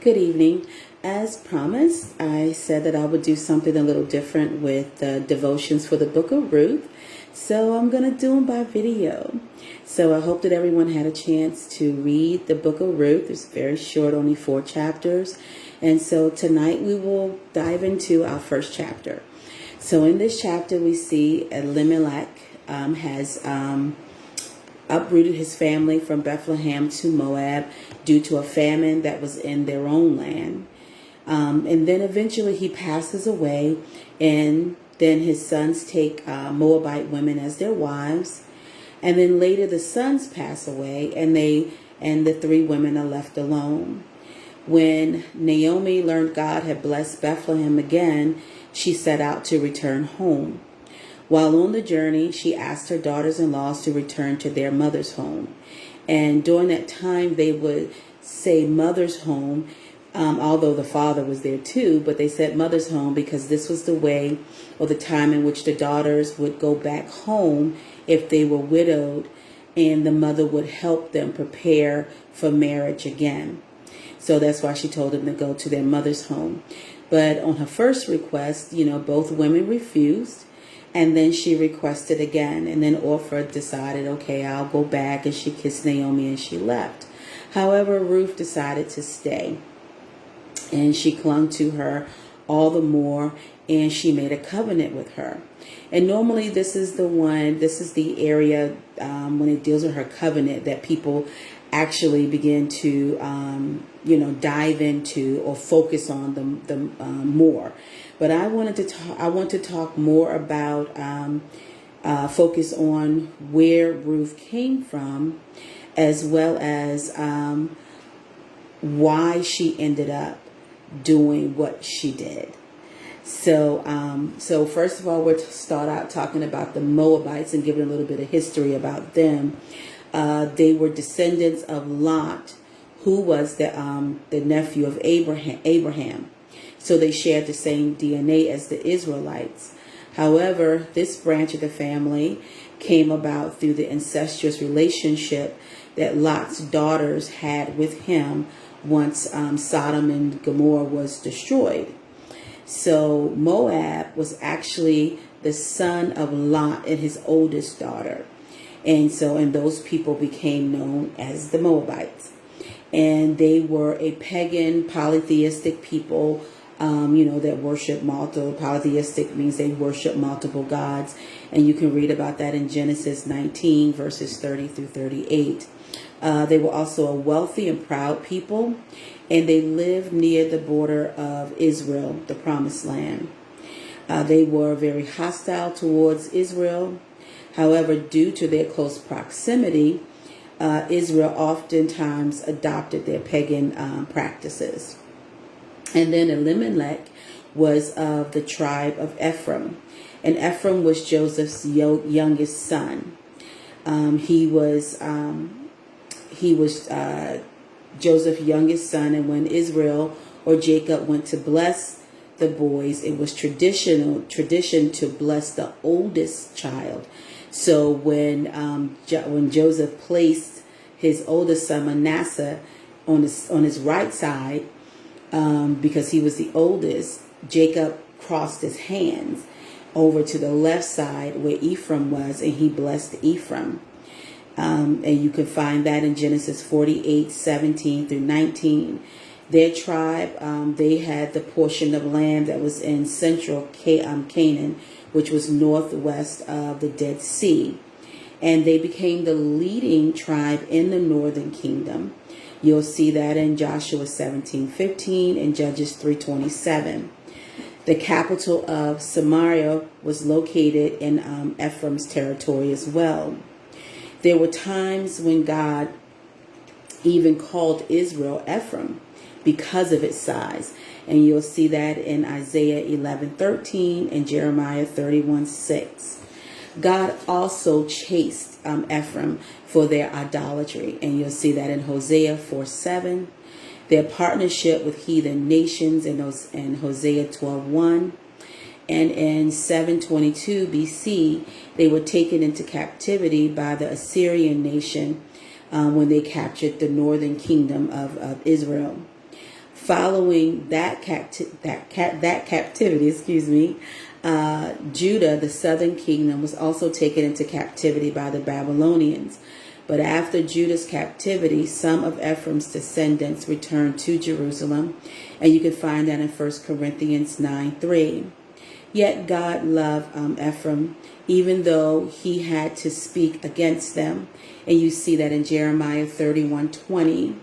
Good evening. As promised, I said that I would do something a little different with the devotions for the book of Ruth. So I'm going to do them by video. So I hope that everyone had a chance to read the book of Ruth. It's very short, only 4 chapters. And so tonight we will dive into our first chapter. So in this chapter we see Elimelech has uprooted his family from Bethlehem to Moab due to a famine that was in their own land. And then eventually he passes away, and then his sons take Moabite women as their wives. And then later the sons pass away, and the 3 women are left alone. When Naomi learned God had blessed Bethlehem again, she set out to return home. While on the journey, she asked her daughters-in-law to return to their mother's home. And during that time, they would say mother's home, although the father was there too, but they said mother's home because this was the way or the time in which the daughters would go back home if they were widowed, and the mother would help them prepare for marriage again. So that's why she told them to go to their mother's home. But on her first request, both women refused. And then she requested again, and then Orpah decided, okay, I'll go back, and she kissed Naomi and she left. However, Ruth decided to stay, and she clung to her all the more, and she made a covenant with her. And normally this is the area when it deals with her covenant that people actually begin to, dive into or focus on the more. But I want to talk more about, focus on where Ruth came from, as well as why she ended up doing what she did. So first of all, we'll start out talking about the Moabites and giving a little bit of history about them. They were descendants of Lot, who was the nephew of Abraham. So they shared the same DNA as the Israelites. However, this branch of the family came about through the incestuous relationship that Lot's daughters had with him once Sodom and Gomorrah was destroyed. So Moab was actually the son of Lot and his oldest daughter. And those people became known as the Moabites. And they were a pagan, polytheistic people, that worship multiple. Polytheistic means they worship multiple gods. And you can read about that in Genesis 19, verses 30 through 38. They were also a wealthy and proud people, and they lived near the border of Israel, the promised land. They were very hostile towards Israel. However, due to their close proximity, Israel oftentimes adopted their pagan practices. And then Elimelech was of the tribe of Ephraim. And Ephraim was Joseph's youngest son. He was Joseph's youngest son. And when Israel or Jacob went to bless the boys, it was tradition to bless the oldest child. So when Joseph placed his oldest son Manasseh on his right side, because he was the oldest, Jacob crossed his hands over to the left side where Ephraim was, and he blessed Ephraim. And you can find that in Genesis 48, 17 through 19. Their tribe, they had the portion of land that was in central Canaan, which was northwest of the Dead Sea. And they became the leading tribe in the northern kingdom. You'll see that in Joshua 17:15 and Judges 3:27. The capital of Samaria was located in Ephraim's territory as well. There were times when God even called Israel Ephraim because of its size. And you'll see that in Isaiah 11:13 and Jeremiah 31:6. God also chased Ephraim for their idolatry. And you'll see that in Hosea 4:7. Their partnership with heathen nations in Hosea 12:1. And in 722 BC, they were taken into captivity by the Assyrian nation when they captured the northern kingdom of Israel. Following that captivity, Judah, the southern kingdom, was also taken into captivity by the Babylonians. But after Judah's captivity, some of Ephraim's descendants returned to Jerusalem, and you can find that in 1 Corinthians 9:3. Yet God loved Ephraim, even though he had to speak against them. And you see that in Jeremiah 31:20.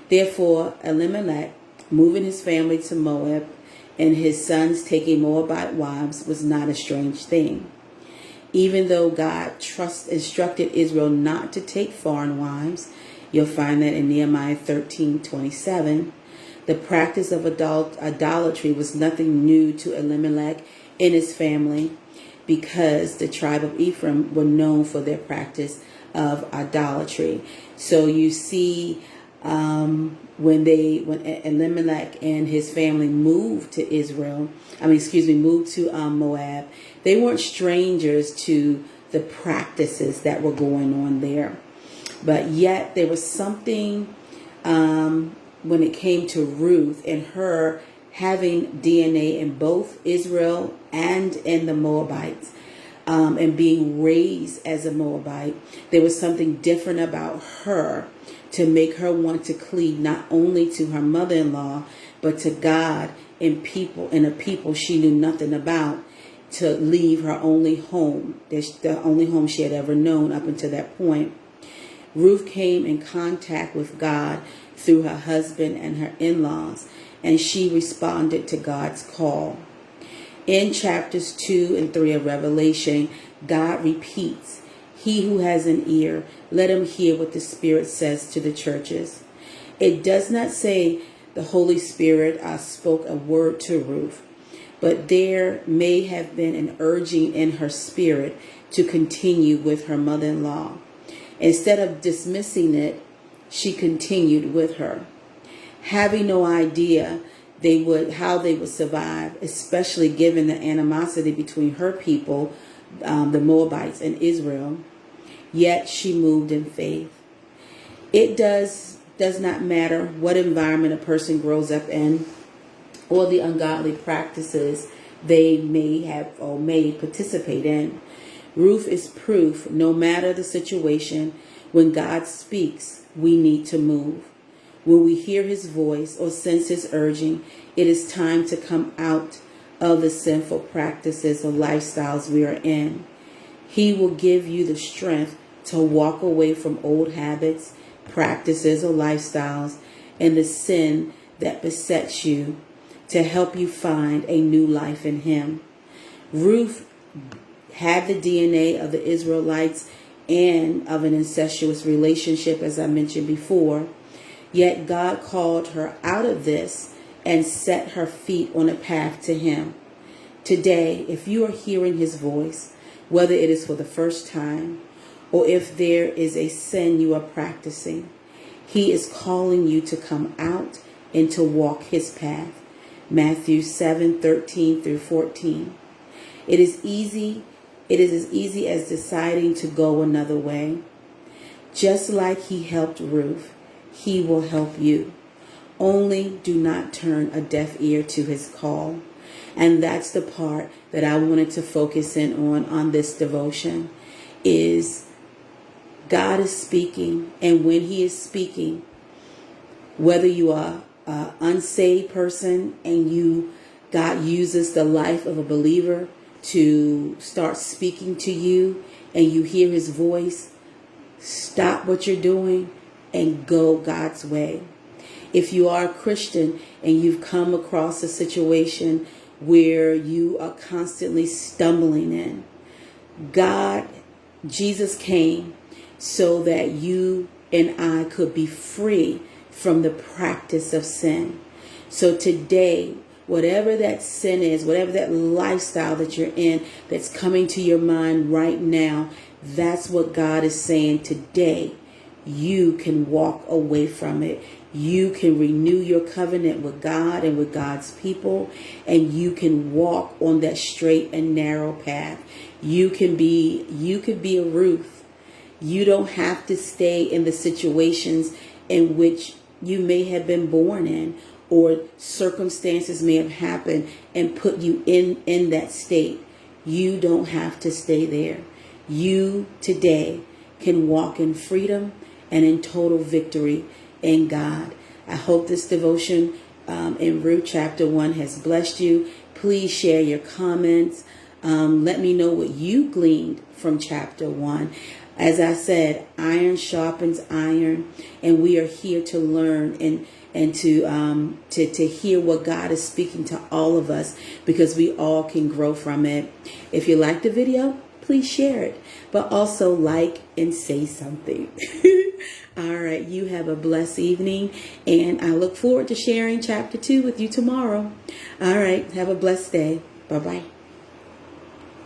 Therefore, Elimelech, moving his family to Moab, and his sons taking Moabite wives, was not a strange thing. Even though God instructed Israel not to take foreign wives, you'll find that in Nehemiah 13:27. The practice of idolatry was nothing new to Elimelech and his family, because the tribe of Ephraim were known for their practice of idolatry. So you see, when Elimelech and his family moved to moved to Moab, they weren't strangers to the practices that were going on there. But yet there was something when it came to Ruth and her having DNA in both Israel and in the Moabites, and being raised as a Moabite. There was something different about her to make her want to cleave not only to her mother-in-law, but to God and a people she knew nothing about, to leave her only home, the only home she had ever known up until that point. Ruth came in contact with God through her husband and her in-laws, and she responded to God's call. In chapters 2 and 3 of Revelation, God repeats, "He who has an ear, let him hear what the Spirit says to the churches." It does not say the Holy Spirit spoke a word to Ruth, but there may have been an urging in her spirit to continue with her mother-in-law. Instead of dismissing it, she continued with her. Having no idea how they would survive, especially given the animosity between her people, the Moabites, and Israel. Yet she moved in faith. It does not matter what environment a person grows up in, or the ungodly practices they may participate in. Ruth is proof, no matter the situation, when God speaks, we need to move. When we hear his voice or sense his urging, it is time to come out of the sinful practices or lifestyles we are in. He will give you the strength to walk away from old habits, practices, or lifestyles, and the sin that besets you, to help you find a new life in him. Ruth had the DNA of the Israelites and of an incestuous relationship, as I mentioned before. Yet God called her out of this and set her feet on a path to him. Today, if you are hearing his voice, whether it is for the first time or if there is a sin you are practicing, he is calling you to come out and to walk his path. Matthew 7:13 through 14. It is as easy as deciding to go another way. Just like he helped Ruth, he will help you. Only do not turn a deaf ear to his call. And that's the part that I wanted to focus in on this devotion, is God is speaking. And when he is speaking, whether you are an unsaved person and God uses the life of a believer to start speaking to you and you hear his voice, stop what you're doing and go God's way. If you are a Christian and you've come across a situation where you are constantly stumbling in, Jesus came so that you and I could be free from the practice of sin. So today, whatever that sin is, whatever that lifestyle that you're in that's coming to your mind right now, that's what God is saying today. You can walk away from it. You can renew your covenant with God and with God's people, and you can walk on that straight and narrow path. You could be a Ruth. You don't have to stay in the situations in which you may have been born in, or circumstances may have happened and put you in that state. You don't have to stay there. You today can walk in freedom and in total victory in God. I hope this devotion in Ruth chapter 1 has blessed you. Please share your comments. Let me know what you gleaned from chapter 1. As I said, iron sharpens iron, and we are here to learn and to hear what God is speaking to all of us, because we all can grow from it. If you like the video, please share it, but also like and say something. All right, you have a blessed evening, and I look forward to sharing chapter 2 with you tomorrow. All right, have a blessed day. Bye-bye.